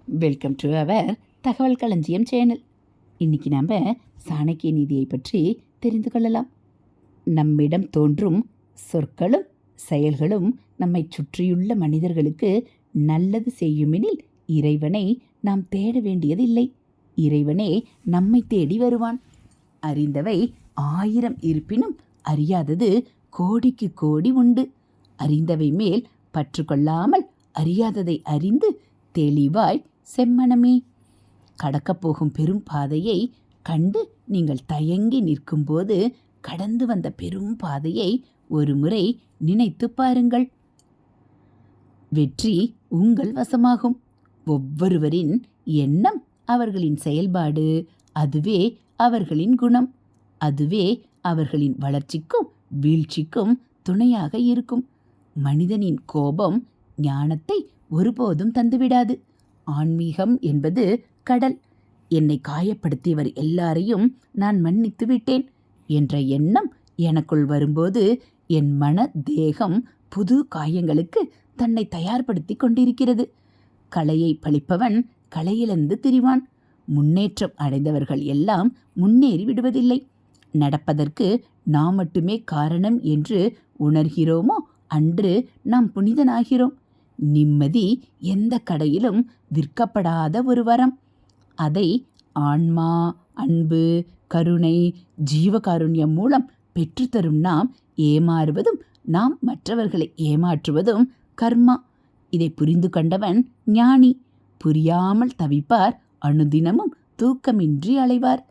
Welcome to our தகவல் களஞ்சியம் channel. இன்னைக்கு நம்ம சாணக்கிய நீதியை பற்றி தெரிந்து கொள்ளலாம். நம்மிடம் தோன்றும் சொற்களும் செயல்களும் நம்மை சுற்றியுள்ள மனிதர்களுக்கு நல்லது செய்யுமெனில் இறைவனை நாம் தேட வேண்டியதில்லை, இறைவனே நம்மை தேடி வருவான். அறிந்தவை 1000 இருப்பினும் அறியாதது கோடிக்கு கோடி உண்டு. அறிந்தவை மேல் பற்று கொள்ளாமல் அறியாததை அறிந்து தெளிவாய் செம்மனமே. கடக்கப் போகும் பெரும் பாதையை கண்டு நீங்கள் தயங்கி நிற்கும்போது கடந்து வந்த பெரும் பாதையை ஒரு முறை நினைத்து பாருங்கள். வெற்றி உங்கள் வசமாகும். ஒவ்வொருவரின் எண்ணம் அவர்களின் செயல்பாடு, அதுவே அவர்களின் குணம், அதுவே அவர்களின் வளர்ச்சிக்கும் வீழ்ச்சிக்கும் துணையாக இருக்கும். மனிதனின் கோபம் ஞானத்தை ஒருபோதும் தந்துவிடாது. ஆன்மீகம் என்பது கடல். என்னை காயப்படுத்தியவர் எல்லாரையும் நான் மன்னித்து விட்டேன் என்ற எண்ணம் எனக்குள் வரும்போது என் மன தேகம் புது காயங்களுக்கு தன்னை தயார்படுத்தி கொண்டிருக்கிறது. கலையை பழிப்பவன் கலையிழந்து திரிவான். முன்னேற்றம் அடைந்தவர்கள் எல்லாம் முன்னேறி விடுவதில்லை. நடப்பதற்கு நாம் மட்டுமே காரணம் என்று உணர்கிறோமோ அன்று நாம் புனிதனாகிறோம். நிம்மதி எந்த கடையிலும் விற்கப்படாத ஒரு வரம். அதை ஆன்மா, அன்பு, கருணை, ஜீவகாருண்யம் மூலம் பெற்றுத்தரும் நாம் ஏமாறுவதும் நாம் மற்றவர்களை ஏமாற்றுவதும் கர்மா. இதை புரிந்து கொண்டவன் ஞானி. புரியாமல் தவிப்பார், அனுதினமும் தூக்கமின்றி அலைவார்.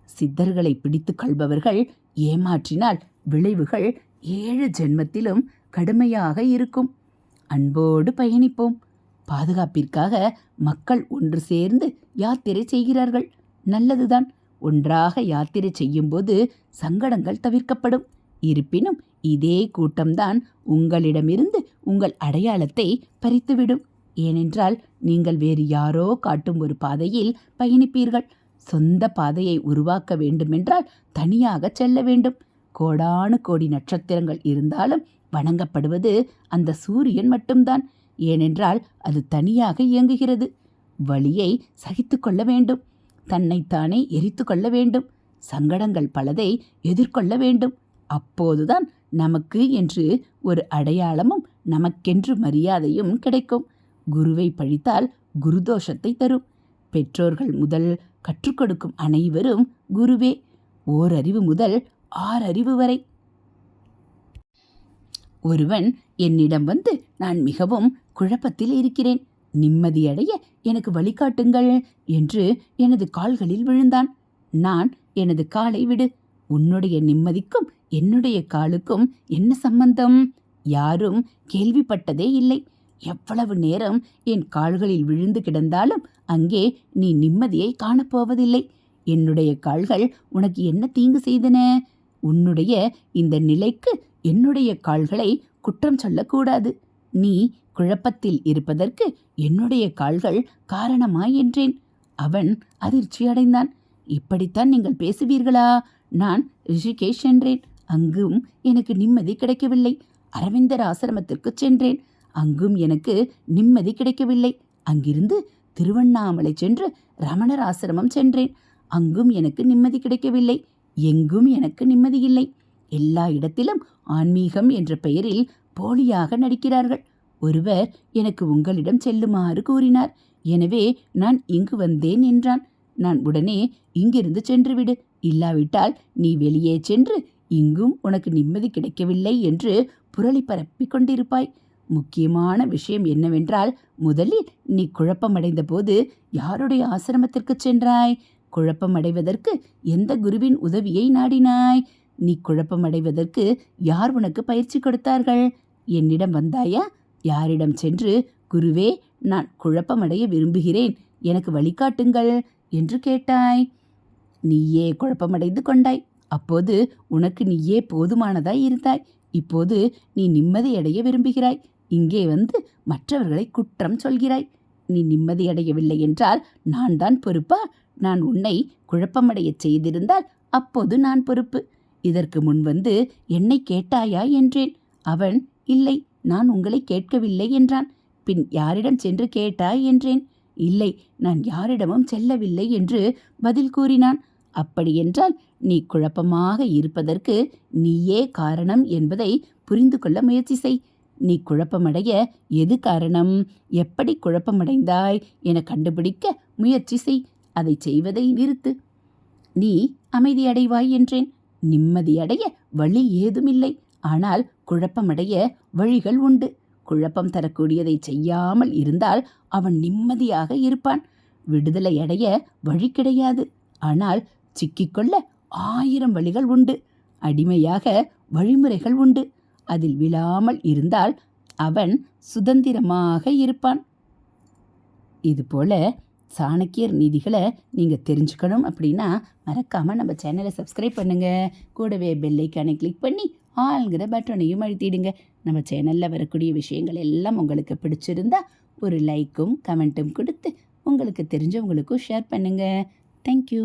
சித்தர்களை பிடித்து கொள்பவர்கள் ஏமாற்றினால் விளைவுகள் 7 ஜென்மத்திலும் கடுமையாக இருக்கும். அன்போடு பயணிப்போம். பாதுகாப்பிற்காக மக்கள் ஒன்று சேர்ந்து யாத்திரை செய்கிறார்கள். நல்லதுதான். ஒன்றாக யாத்திரை செய்யும்போது சங்கடங்கள் தவிர்க்கப்படும். இருப்பினும் இதே கூட்டம்தான் உங்களிடமிருந்து உங்கள் அடையாளத்தை பறித்துவிடும். ஏனென்றால் நீங்கள் வேறு யாரோ காட்டும் ஒரு பாதையில் பயணிப்பீர்கள். சொந்த பாதையை உருவாக்க வேண்டுமென்றால் தனியாக செல்ல வேண்டும். கோடானு கோடி நட்சத்திரங்கள் இருந்தாலும் வணங்கப்படுவது அந்த சூரியன் மட்டும்தான். ஏனென்றால் அது தனியாக இயங்குகிறது. வலியை சகித்து கொள்ள வேண்டும். தன்னைத்தானே எரித்து கொள்ள வேண்டும். சங்கடங்கள் பலதை எதிர்கொள்ள வேண்டும். அப்போதுதான் நமக்கு என்று ஒரு அடையாளமும் நமக்கென்று மரியாதையும் கிடைக்கும். குருவை பழித்தால் குருதோஷத்தை தரும். பெற்றோர்கள் முதல் கற்றுக் கொடுக்கும் அனைவரும் குருவே. ஓரறிவு முதல் 6 அறிவு வரை. ஒருவன் என்னிடம் வந்து நான் மிகவும் குழப்பத்தில் இருக்கிறேன், நிம்மதியடைய எனக்கு வழிகாட்டுங்கள் என்று எனது கால்களில் விழுந்தான். நான் எனது காலை விடு, உன்னுடைய நிம்மதிக்கும் என்னுடைய காலுக்கும் என்ன சம்பந்தம்? யாரும் கேள்விப்பட்டதே இல்லை. எவ்வளவு நேரம் என் கால்களில் விழுந்து கிடந்தாலும் அங்கே நீ நிம்மதியை காணப்போவதில்லை. என்னுடைய கால்கள் உனக்கு என்ன தீங்கு செய்தன? உன்னுடைய இந்த நிலைக்கு என்னுடைய கால்களை குற்றம் சொல்லக்கூடாது. நீ குழப்பத்தில் இருப்பதற்கு என்னுடைய கால்கள் காரணமா என்றேன். அவன் அதிர்ச்சி அடைந்தான். இப்படித்தான் நீங்கள் பேசுவீர்களா? நான் ரிஷிகேஷ் சென்றேன். அங்கும் எனக்கு நிம்மதி கிடைக்கவில்லை. அரவிந்தர் ஆசிரமத்திற்கு சென்றேன். அங்கும் எனக்கு நிம்மதி கிடைக்கவில்லை. அங்கிருந்து திருவண்ணாமலை சென்று ரமணர் ஆசிரமம் சென்றேன். அங்கும் எனக்கு நிம்மதி கிடைக்கவில்லை. எங்கும் எனக்கு நிம்மதி இல்லை. எல்லா இடத்திலும் ஆன்மீகம் என்ற பெயரில் போலியாக நடிக்கிறார்கள். ஒருவர் எனக்கு உங்களிடம் செல்லுமாறு கூறினார். எனவே நான் இங்கு வந்தேன் என்றான். நான் உடனே இங்கிருந்து சென்றுவிடு, இல்லாவிட்டால் நீ வெளியே சென்று இங்கும் உனக்கு நிம்மதி கிடைக்கவில்லை என்று புரளி பரப்பி கொண்டிருப்பாய். முக்கியமான விஷயம் என்னவென்றால், முதலில் நீ குழப்பமடைந்த போது யாருடைய ஆசிரமத்திற்கு சென்றாய்? குழப்பமடைவதற்கு எந்த குருவின் உதவியை நாடினாய்? நீ குழப்பமடைவதற்கு யார் உனக்கு பயிற்சி கொடுத்தார்கள்? என்னிடம் வந்தாயா? யாரிடம் சென்று குருவே, நான் குழப்பமடைய விரும்புகிறேன், எனக்கு வழிகாட்டுங்கள் என்று கேட்டாய்? நீயே குழப்பமடைந்து கொண்டாய். அப்போது உனக்கு நீயே போதுமானதாய் இருந்தாய். இப்போது நீ நிம்மதியடைய விரும்புகிறாய். இங்கே வந்து மற்றவர்களை குற்றம் சொல்கிறாய். நீ நிம்மதியடையவில்லை என்றால் நான் தான் பொறுப்பா? நான் உன்னை குழப்பமடைய செய்திருந்தால் அப்போது நான் பொறுப்பு. இதற்கு முன் வந்து என்னை கேட்டாயா என்றேன். அவன் இல்லை, நான் உங்களை கேட்கவில்லை என்றான். பின் யாரிடம் சென்று கேட்டாய் என்றேன். இல்லை, நான் யாரிடமும் செல்லவில்லை என்று பதில் கூறினான். அப்படியென்றால் நீ குழப்பமாக இருப்பதற்கு நீயே காரணம் என்பதை புரிந்து கொள்ள முயற்சி செய். நீ குழப்பமடைய எது காரணம், எப்படி குழப்பமடைந்தாய் என கண்டுபிடிக்க முயற்சி செய். அதை செய்வதை நிறுத்து. நீ அமைதியடைவாய் என்றேன். நிம்மதியடைய வழி ஏதுமில்லை. ஆனால் குழப்பமடைய வழிகள் உண்டு. குழப்பம் தரக்கூடியதை செய்யாமல் இருந்தால் அவன் நிம்மதியாக இருப்பான். விடுதலை அடைய வழி கிடையாது. ஆனால் சிக்கிக்கொள்ள 1000 வழிகள் உண்டு. அடிமையாக வழிமுறைகள் உண்டு. அதில் விழாமல் இருந்தால் அவன் சுதந்திரமாக இருப்பான். இதுபோல சாணக்கியர் நீதிகளை நீங்கள் தெரிஞ்சுக்கணும் அப்படின்னா மறக்காமல் நம்ம சேனலை சப்ஸ்கிரைப் பண்ணுங்கள். கூடவே பெல் ஐக்கானை கிளிக் பண்ணி ஆளுங்கிற பட்டனையும் அழுத்திடுங்க. நம்ம சேனலில் வரக்கூடிய விஷயங்கள் எல்லாம் உங்களுக்கு பிடிச்சிருந்தா ஒரு லைக்கும் கமெண்ட்டும் கொடுத்து உங்களுக்கு தெரிஞ்சவங்களுக்கும் ஷேர் பண்ணுங்கள். தேங்க்யூ.